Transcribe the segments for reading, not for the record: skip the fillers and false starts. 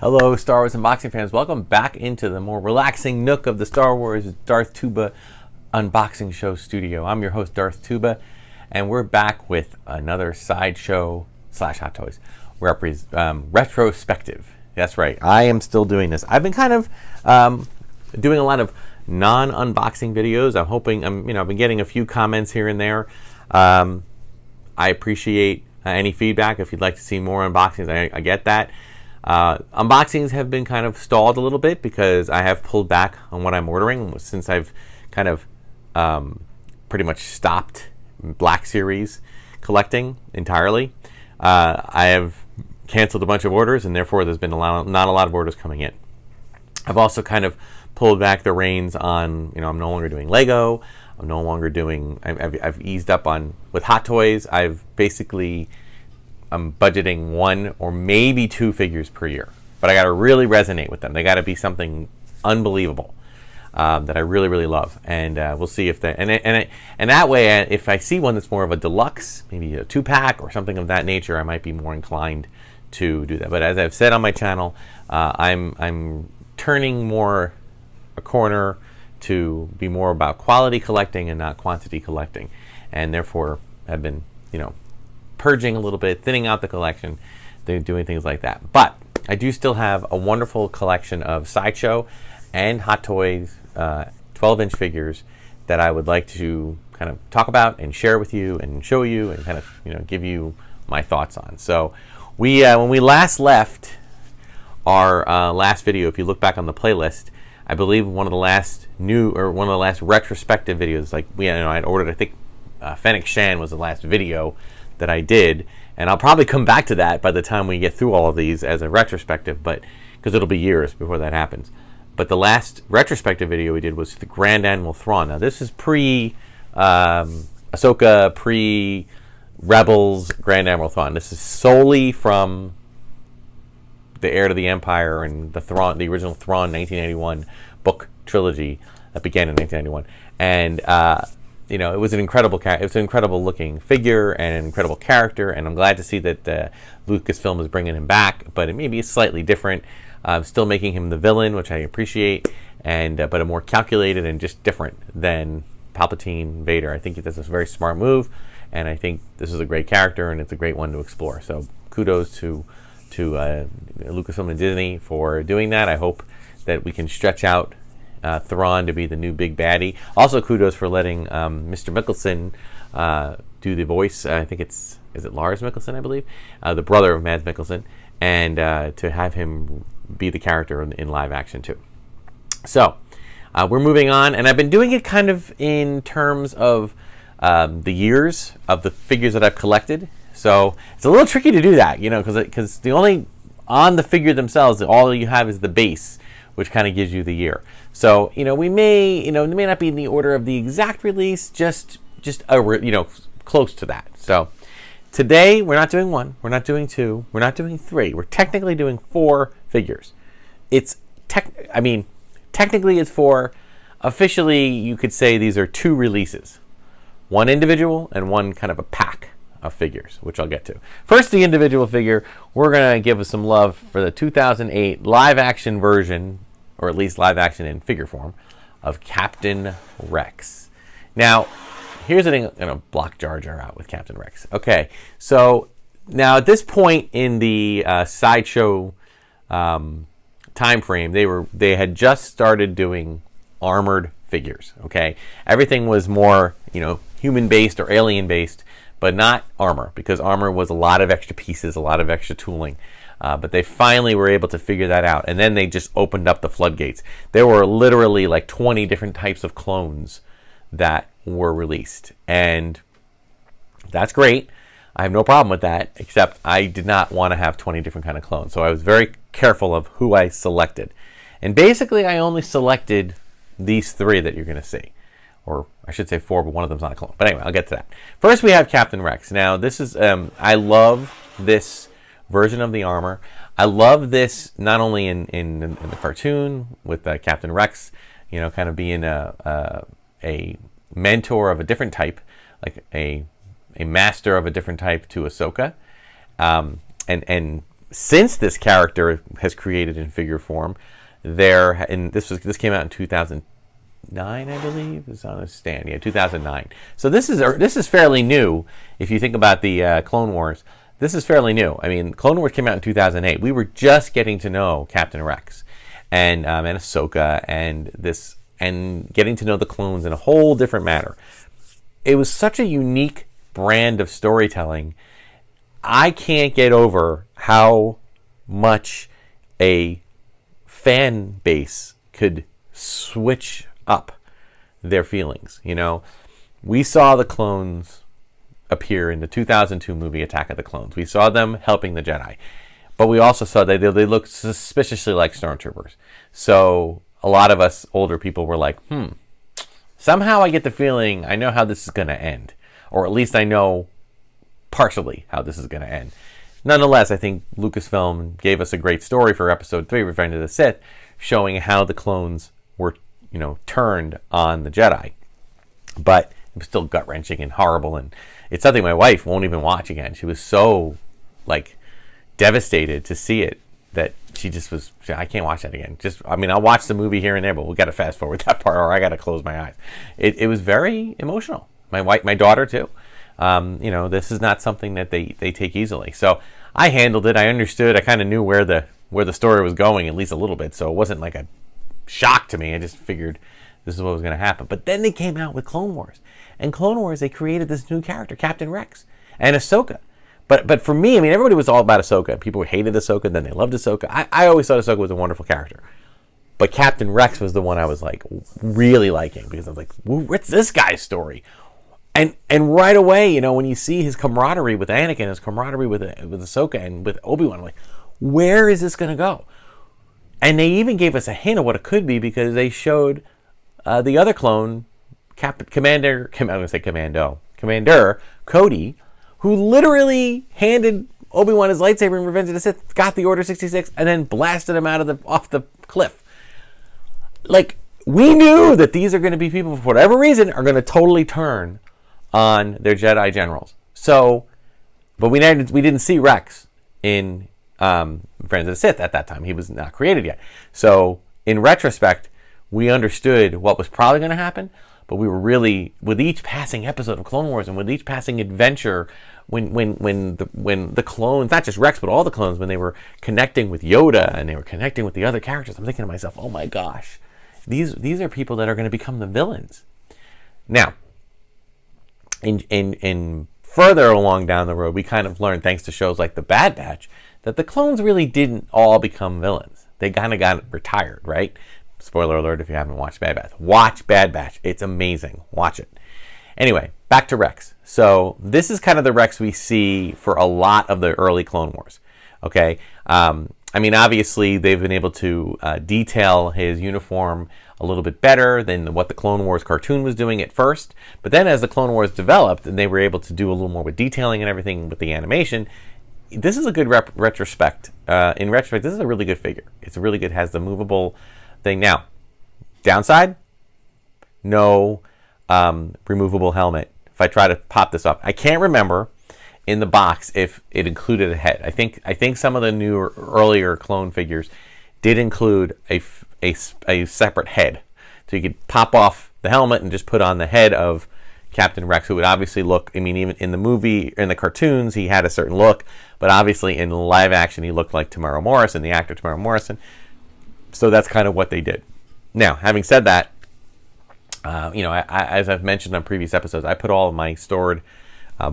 Hello, Star Wars unboxing fans. Welcome back into the more relaxing nook of the Star Wars Darth Tuba unboxing show studio. I'm your host, Darth Tuba, and we're back with another Sideshow / Hot Toys retrospective. That's right. I am still doing this. I've been kind of doing a lot of non-unboxing videos. I've been getting a few comments here and there. I appreciate any feedback. If you'd like to see more unboxings, I get that. Unboxings have been kind of stalled a little bit because I have pulled back on what I'm ordering since I've kind of pretty much stopped Black Series collecting entirely. I have canceled a bunch of orders, and therefore there's been not a lot of orders coming in. I've also kind of pulled back the reins on, I'm no longer doing Lego. I'm no longer doing, I've eased up on, with Hot Toys, I'm budgeting 1 or maybe 2 figures per year, but I got to really resonate with them. They got to be something unbelievable that I really, really love, and we'll see if that and that way, if I see one that's more of a deluxe, maybe a 2-pack or something of that nature, I might be more inclined to do that. But as I've said on my channel, I'm turning more a corner to be more about quality collecting and not quantity collecting, and therefore have been, purging a little bit, thinning out the collection, doing things like that. But I do still have a wonderful collection of Sideshow and Hot Toys 12-inch figures that I would like to kind of talk about and share with you and show you and kind of give you my thoughts on. So we when we last left our last video, if you look back on the playlist, I believe one of the last retrospective videos, like I'd ordered, I think Fennec Shan was the last video that I did, and I'll probably come back to that by the time we get through all of these as a retrospective, but because it'll be years before that happens. But the last retrospective video we did was the Grand Admiral Thrawn. Now this is pre Ahsoka, pre Rebels Grand Admiral Thrawn. This is solely from the Heir to the Empire and the original Thrawn 1981 book trilogy that began in 1991, and it was an incredible looking figure and an incredible character, and I'm glad to see that Lucasfilm is bringing him back, but it may be slightly different, still making him the villain, which I appreciate, and but a more calculated and just different than Palpatine Vader. I think that's a very smart move, and I think this is a great character, and it's a great one to explore. So kudos to Lucasfilm and Disney for doing that. I hope that we can stretch out Thrawn to be the new big baddie. Also, kudos for letting Mr. Mikkelsen do the voice. I think is it Lars Mikkelsen, I believe, the brother of Mads Mikkelsen, and to have him be the character in live action too. So we're moving on, and I've been doing it kind of in terms of the years of the figures that I've collected. So it's a little tricky to do that, because the only on the figure themselves, all you have is the base, which kind of gives you the year. So we may it may not be in the order of the exact release, just close to that. So today we're not doing 1, we're not doing 2, we're not doing 3. We're technically doing 4 figures. Technically it's 4. Officially, you could say these are 2 releases, 1 individual and 1 kind of a pack of figures, which I'll get to. First, the individual figure. We're gonna give us some love for the 2008 live action version, or at least live action in figure form, of Captain Rex. Now, here's the thing. I'm going to block Jar Jar out with Captain Rex. Okay, so now at this point in the Sideshow time frame, they had just started doing armored figures. Okay, everything was more human-based or alien-based, but not armor, because armor was a lot of extra pieces, a lot of extra tooling. But they finally were able to figure that out, and then they just opened up the floodgates. There were literally like 20 different types of clones that were released, and that's great. I have no problem with that, except I did not want to have 20 different kind of clones, so I was very careful of who I selected. And basically, I only selected these 3 that you're going to see, or I should say 4, but one of them's not a clone. But anyway, I'll get to that. First, we have Captain Rex. Now, this is I love this version of the armor. I love this not only in the cartoon with Captain Rex, kind of being a mentor of a different type, like a master of a different type to Ahsoka, and since this character has created in figure form, this came out in 2009, I believe. It's on a stand, 2009. So this is fairly new. If you think about the Clone Wars, this is fairly new. I mean, Clone Wars came out in 2008. We were just getting to know Captain Rex and Ahsoka and getting to know the clones in a whole different manner. It was such a unique brand of storytelling. I can't get over how much a fan base could switch up their feelings. We saw the clones appear in the 2002 movie Attack of the Clones. We saw them helping the Jedi, but we also saw they looked suspiciously like stormtroopers. So a lot of us older people were like, somehow I get the feeling I know how this is going to end, or at least I know partially how this is going to end. Nonetheless, I think Lucasfilm gave us a great story for Episode 3, Revenge of the Sith, showing how the clones were, turned on the Jedi. But it was still gut-wrenching and horrible, and it's something my wife won't even watch again. She was so, devastated to see it that I can't watch that again. I'll watch the movie here and there, but we got to fast forward that part, or I got to close my eyes. It was very emotional. My daughter too. This is not something that they take easily. So I handled it. I understood. I kind of knew where the story was going, at least a little bit. So it wasn't like a shock to me. I just figured this is what was going to happen. But then they came out with Clone Wars. And Clone Wars, they created this new character, Captain Rex, and Ahsoka. But for me, everybody was all about Ahsoka. People hated Ahsoka, then they loved Ahsoka. I always thought Ahsoka was a wonderful character. But Captain Rex was the one I was really liking, because I was like, what's this guy's story? And right away, when you see his camaraderie with Anakin, his camaraderie with Ahsoka and with Obi-Wan, I'm like, where is this going to go? And they even gave us a hint of what it could be, because they showed the other clone, Commander Cody, who literally handed Obi-Wan his lightsaber in Revenge of the Sith, got the Order 66, and then blasted him off the cliff. We knew that these are going to be people, for whatever reason, are going to totally turn on their Jedi generals. So, but we didn't see Rex in Revenge of the Sith at that time. He was not created yet. So, in retrospect, we understood what was probably going to happen. But we were really, with each passing episode of Clone Wars and with each passing adventure, when the clones, not just Rex, but all the clones, when they were connecting with Yoda and they were connecting with the other characters, I'm thinking to myself, oh my gosh, these are people that are going to become the villains. Now, in further along down the road, we kind of learned, thanks to shows like The Bad Batch, that the clones really didn't all become villains. They kind of got retired, right? Spoiler alert if you haven't watched Bad Batch. Watch Bad Batch. It's amazing. Watch it. Anyway, back to Rex. So this is kind of the Rex we see for a lot of the early Clone Wars. Okay? Obviously, they've been able to detail his uniform a little bit better than what the Clone Wars cartoon was doing at first. But then as the Clone Wars developed and they were able to do a little more with detailing and everything with the animation, this is a good retrospect. In retrospect, this is a really good figure. It's really good. Has the movable thing. Now, downside, no removable helmet. If I try to pop this off, I can't remember in the box if it included a head. I think some of the newer, earlier clone figures did include a separate head, so you could pop off the helmet and just put on the head of Captain Rex, who would obviously look, even in the movie, in the cartoons, he had a certain look, but obviously in live action, he looked like Tamara Morrison, the actor Tamara Morrison. So that's kind of what they did. Now, having said that, as I've mentioned on previous episodes, I put all of my stored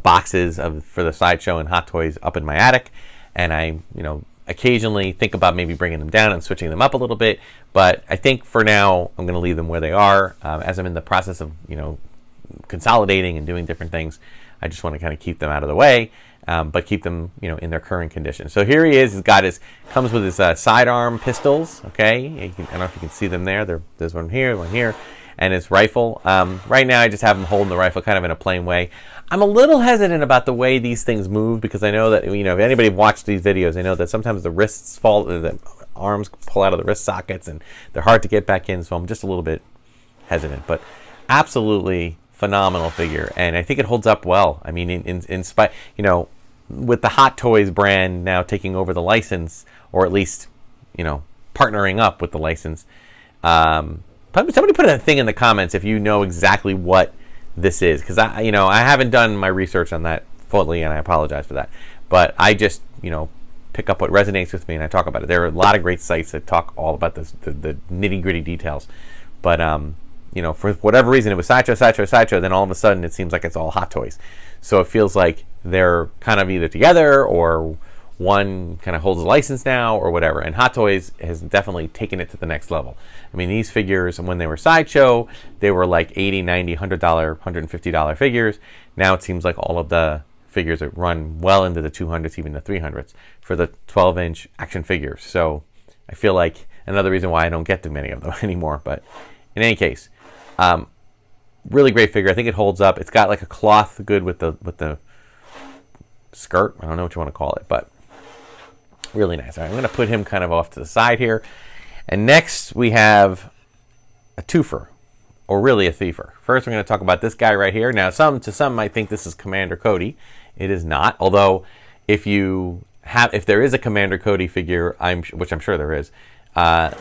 boxes for the Sideshow and Hot Toys up in my attic, and I, occasionally think about maybe bringing them down and switching them up a little bit, but I think for now, I'm going to leave them where they are. As I'm in the process of, consolidating and doing different things, I just want to kind of keep them out of the way, but keep them, in their current condition. So here he is. He's got comes with his sidearm pistols. Okay, I don't know if you can see them there. There's one here, and his rifle. Right now, I just have him holding the rifle kind of in a plain way. I'm a little hesitant about the way these things move, because I know that, if anybody watched these videos, they know that sometimes the wrists fall, the arms pull out of the wrist sockets, and they're hard to get back in. So I'm just a little bit hesitant, but absolutely phenomenal figure, and I think it holds up well. In spite, with the Hot Toys brand now taking over the license, or at least, partnering up with the license. Somebody put a thing in the comments if you know exactly what this is, because I haven't done my research on that fully, and I apologize for that. But I just, pick up what resonates with me and I talk about it. There are a lot of great sites that talk all about this, the nitty-gritty details. But, for whatever reason, it was Sideshow, then all of a sudden it seems like it's all Hot Toys. So it feels like they're kind of either together, or one kind of holds a license now, or whatever. And Hot Toys has definitely taken it to the next level. I mean, these figures, when they were Sideshow, they were like $80, $90, $100, $150 figures. Now it seems like all of the figures that run well into the 200s, even the 300s, for the 12-inch action figures. So I feel like another reason why I don't get too many of them anymore. But in any case, really great figure. I think it holds up. It's got like a cloth good with the skirt. I don't know what you want to call it, but really nice. All right, I'm going to put him kind of off to the side here. And next we have a twofer, or really a threefer. First, we're going to talk about this guy right here. Now, to some might think this is Commander Cody. It is not. Although, if there is a Commander Cody figure, which I'm sure there is,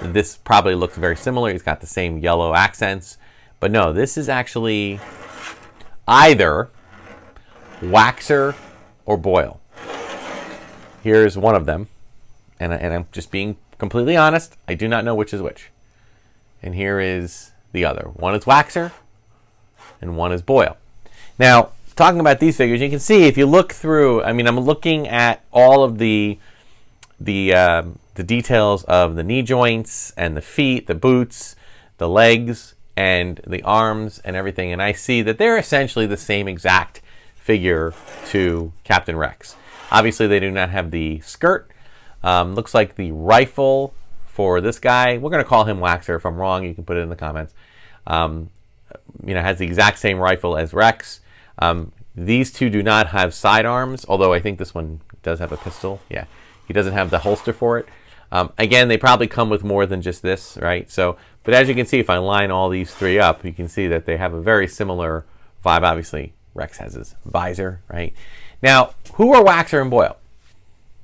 this probably looks very similar. He's got the same yellow accents. But no, this is actually either Waxer or Boyle. Here's one of them. And I'm just being completely honest. I do not know which is which. And here is the other. One is Waxer and one is Boyle. Now, talking about these figures, you can see if you look through, I'm looking at all of the details of the knee joints and the feet, the boots, the legs, and the arms and everything, and I see that they're essentially the same exact figure to Captain Rex. Obviously, they do not have the skirt. Looks like the rifle for this guy, we're going to call him Waxer. If I'm wrong, you can put it in the comments. Has the exact same rifle as Rex. These two do not have sidearms, although I think this one does have a pistol. Yeah, he doesn't have the holster for it. Again, they probably come with more than just this, right? So, but as you can see, if I line all these three up, you can see that they have a very similar vibe. Obviously, Rex has his visor, right? Now, who are Waxer and Boyle?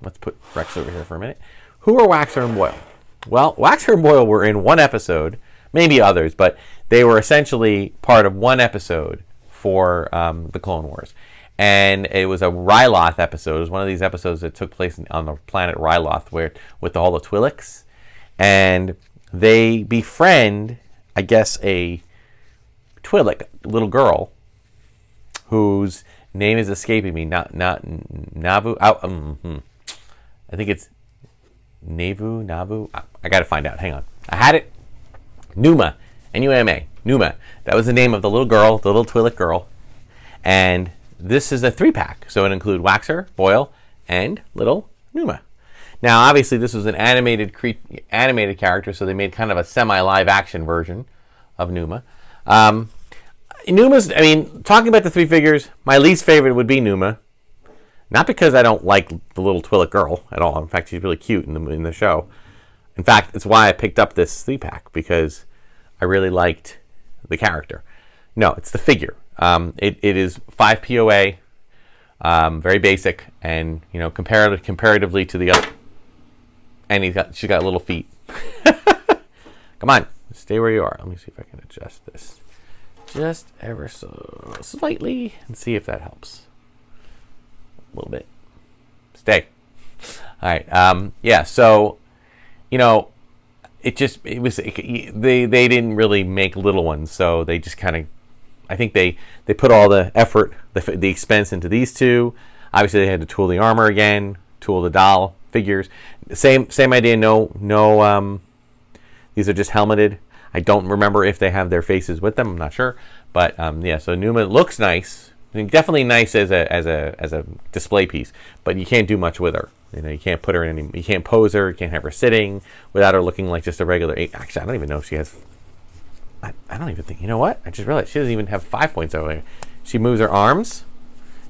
Let's put Rex over here for a minute. Who are Waxer and Boyle? Well, Waxer and Boyle were in one episode, maybe others, but they were essentially part of one episode for the Clone Wars. And it was a Ryloth episode. It was one of these episodes that took place on the planet Ryloth, with all the Twi'leks. And they befriend, I guess, a Twi'lek little girl whose name is escaping me. Not Navu. I think it's Navu. I got to find out. Hang on. I had it. Numa. N-U-M-A. Numa. That was the name of the little girl, the little Twi'lek girl. And this is a 3-pack. So it includes Waxer, Boyle, and little Numa. Now, obviously, this was an animated character, so they made kind of a semi-live action version of Numa. Numa's, talking about the three figures, my least favorite would be Numa. Not because I don't like the little Twi'lek girl at all. In fact, she's really cute in the show. In fact, it's why I picked up this 3-pack, because I really liked the character. No, it's the figure. It is 5 POA, very basic, and comparatively to the other. And she's got little feet. Come on, stay where you are. Let me see if I can adjust this just ever so slightly and see if that helps. A little bit. Stay. All right. Yeah. So, they didn't really make little ones, so they just kind of, I think they put all the effort, the expense into these two. Obviously, they had to tool the armor again, tool the doll figures. Same idea. No. These are just helmeted. I don't remember if they have their faces with them. I'm not sure, but yeah. So Numa looks nice. Definitely nice as a display piece, but you can't do much with her. You can't put her in any. You can't pose her. You can't have her sitting without her looking like just a regular 8. Actually, I don't even know if she has. I don't even think. You know what? I just realized she doesn't even have 5 points over there. She moves her arms,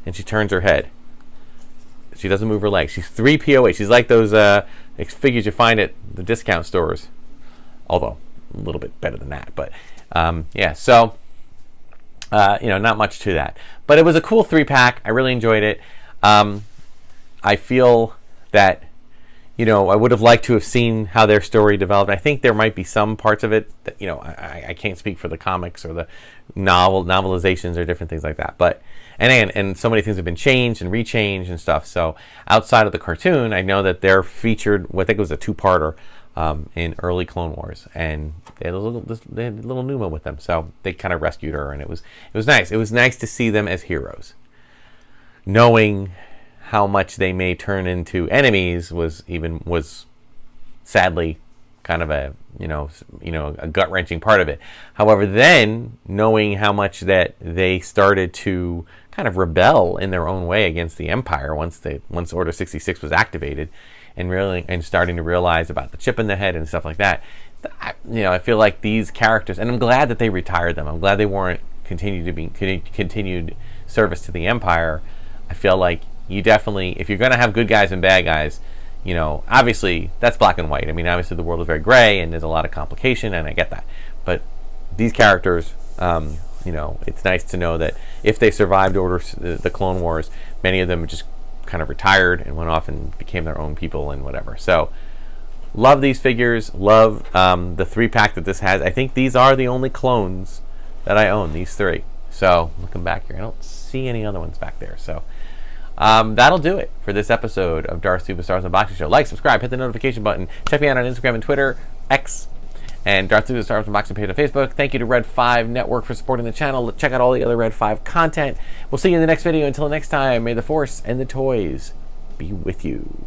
and she turns her head. She doesn't move her legs. She's 3 POA. She's like those figures you find at the discount stores, although a little bit better than that. But yeah. So. Not much to that, but it was a cool 3-pack. I really enjoyed it. I feel that, you know, I would have liked to have seen how their story developed. I think there might be some parts of it that, you know, I can't speak for the comics or the novelizations or different things like that. But and so many things have been changed and rechanged and stuff. So outside of the cartoon, I know that they're featured. Well, I think it was a 2-parter in early Clone Wars, and they had a little Numa with them. So they kind of rescued her, and it was nice. It was nice to see them as heroes, knowing how much they may turn into enemies was sadly kind of a a gut-wrenching part of it. However, then knowing how much that they started to kind of rebel in their own way against the Empire once Order 66 was activated, and starting to realize about the chip in the head and stuff like that. I feel like these characters, and I'm glad that they retired them. I'm glad they weren't continued service to the Empire. I feel like you definitely, if you're going to have good guys and bad guys, obviously that's black and white. I mean, obviously the world is very gray and there's a lot of complication, and I get that. But these characters, it's nice to know that if they survived the Clone Wars, many of them just kind of retired and went off and became their own people and whatever. So, love these figures. Love the 3-pack that this has. I think these are the only clones that I own, these 3. So, looking back here, I don't see any other ones back there. So, that'll do it for this episode of Darth Tuba Stars Unboxing Show. Like, subscribe, hit the notification button. Check me out on Instagram and Twitter, X, and Darth Tuba Stars Unboxing page on Facebook. Thank you to Red 5 Network for supporting the channel. Check out all the other Red 5 content. We'll see you in the next video. Until next time, may the Force and the toys be with you.